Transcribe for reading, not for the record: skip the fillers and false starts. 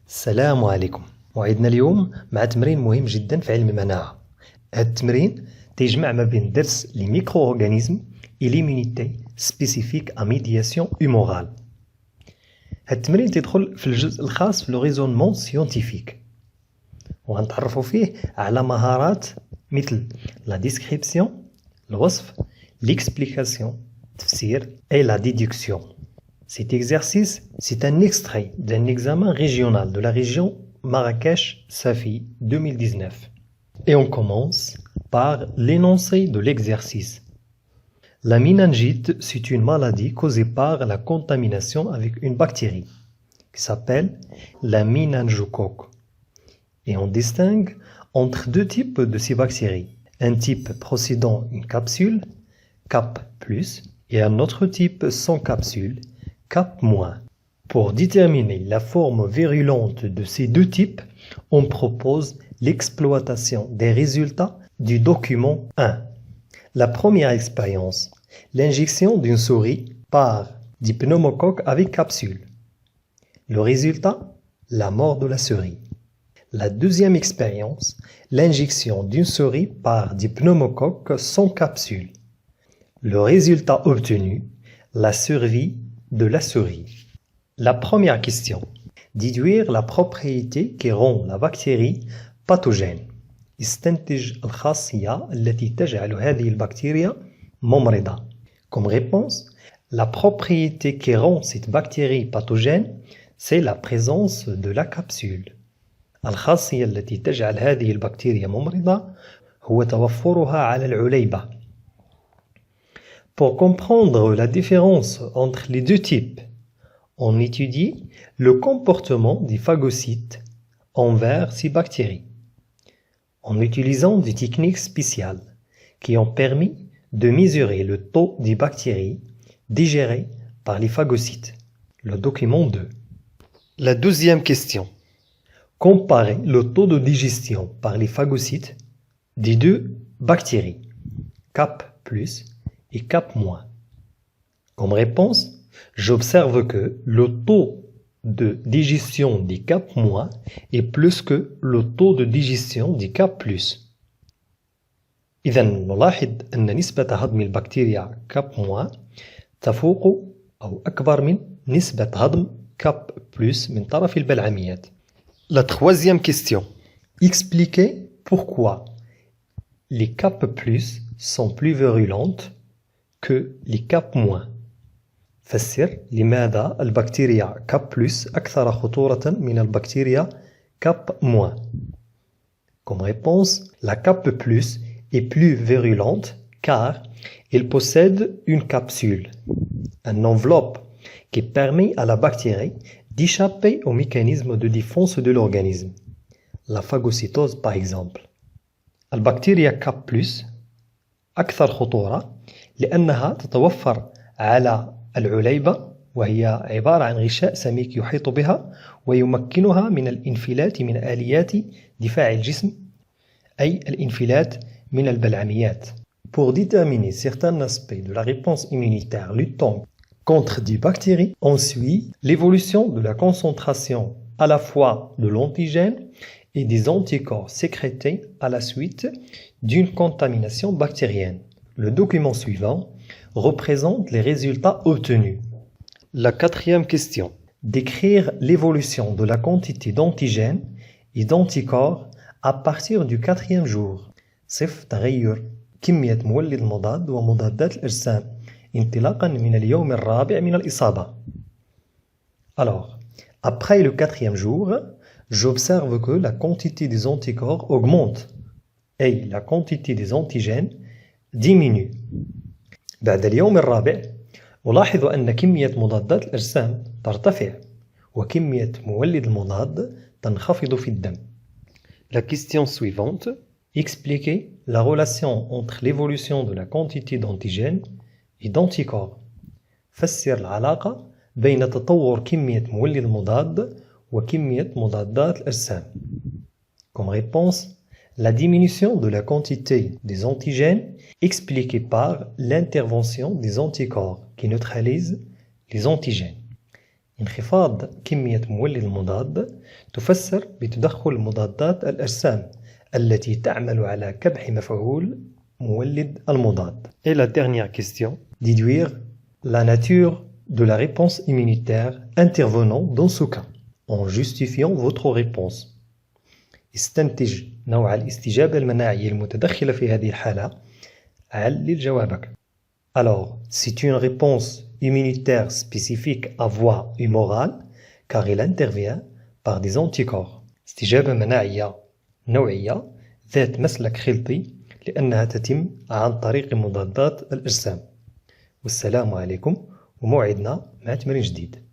السلام عليكم. موعدنا اليوم مع تمرين مهم جدا في علم المناعة. هذا التمرين تيجمع ما بين درس لي ميكرو اورغانيزم et l'immunité spécifique à médiation humorale. هذا التمرين تيدخل في الجزء الخاص في لو ريزونمون سيونتيفيك، وغنتعرفوا فيه على مهارات مثل لا ديسكريبسيون، الوصف، l'explication, التفسير et la déduction. Cet exercice, c'est un extrait d'un examen régional de la région Marrakech-Safi 2019. Et on commence par l'énoncé de l'exercice. La méningite, c'est une maladie causée par la contamination avec une bactérie qui s'appelle la méningocoque. Et on distingue entre deux types de ces bactéries. Un type possédant une capsule, Cap+, et un autre type sans capsule, Cap-. Pour déterminer la forme virulente de ces deux types, on propose l'exploitation des résultats du document 1. La première expérience, l'injection d'une souris par des pneumocoques avec capsule. Le résultat, la mort de la souris. La deuxième expérience, l'injection d'une souris par des pneumocoques sans capsule. Le résultat obtenu, la survie de la souris. La première question. Déduire la propriété qui rend la bactérie pathogène. استنتج الخاصية التي تجعل هذه البكتيريا ممرضة. Comme réponse, la propriété qui rend cette bactérie pathogène, c'est la présence de la capsule. الخاصية التي تجعل هذه البكتيريا ممرضة هو توفرها على العليبة. Pour comprendre la différence entre les deux types, on étudie le comportement des phagocytes envers ces bactéries, en utilisant des techniques spéciales qui ont permis de mesurer le taux des bactéries digérées par les phagocytes. Le document 2. La deuxième question. Comparer le taux de digestion par les phagocytes des deux bactéries, Cap+ et Cap-. Comme réponse, j'observe que le taux de digestion des Cap- est plus que le taux de digestion des Cap+. إذا نلاحظ أن نسبة هضم البكتيريا Cap- تفوق أو أكبر من نسبة هضم Cap+ من طرف البلعميات. La troisième question. Expliquez pourquoi les Cap+ sont plus virulentes que les Cap-. فسر لماذا البكتيريا Cap+ أكثر خطورة من البكتيريا Cap-. Comme réponse, la Cap+ est plus virulente car elle possède une capsule, une enveloppe qui permet à la bactérie d'échapper au mécanisme de défense de l'organisme, la phagocytose par exemple. البكتيريا Cap+ أكثر خطورة لأنها تتوفر على العليبة، وهي عبارة عن غشاء سميك يحيط بها ويمكنها من الانفلات من آليات دفاع الجسم، أي الانفلات من البلعميات. Pour déterminer certains aspects de la réponse immunitaire luttant contre des bactéries, on suit l'évolution de la concentration à la fois de l'antigène et des anticorps sécrétés à la suite d'une contamination bactérienne. Le document suivant représente les résultats obtenus. La quatrième question. Décrire l'évolution de la quantité d'antigènes et d'anticorps à partir du 4e jour. صف تغير كمية مولد المضاد ومضادات الأجسام انطلاقا من اليوم الرابع من الإصابة. Alors, après le 4e jour, j'observe que la quantité des anticorps augmente et la quantité des antigènes diminue. بعد اليوم الرابع ألاحظ أن كمية مضادات الأجسام ترتفع وكمية مولد المضاد تنخفض في الدم. La question suivante. Expliquez la relation entre l'évolution de la quantité d'antigènes et d'anticorps. فسر العلاقة بين تطور كمية مولد المضاد وكمية مضادات الأجسام. Comme réponse, la diminution de la quantité des antigènes expliquée par l'intervention des anticorps qui neutralisent les antigènes. انخفاض كمية مولد المضاد تفسر بتدخل مضادات الأجسام التي تعمل على كبح مفعول مولد المضاد. Et la dernière question, déduire la nature de la réponse immunitaire intervenant dans ce cas en justifiant votre réponse. استنتج نوع الاستجابة المناعية المتدخلة في هذه الحالة. علل جوابك. Alors, c'est une réponse immunitaire spécifique à voie humorale car elle intervient par des anticorps. استجابة مناعية نوعية ذات مسلك خلطي لأنها تتم عن طريق مضادات الأجسام. والسلام عليكم وموعدنا مع تمرين جديد.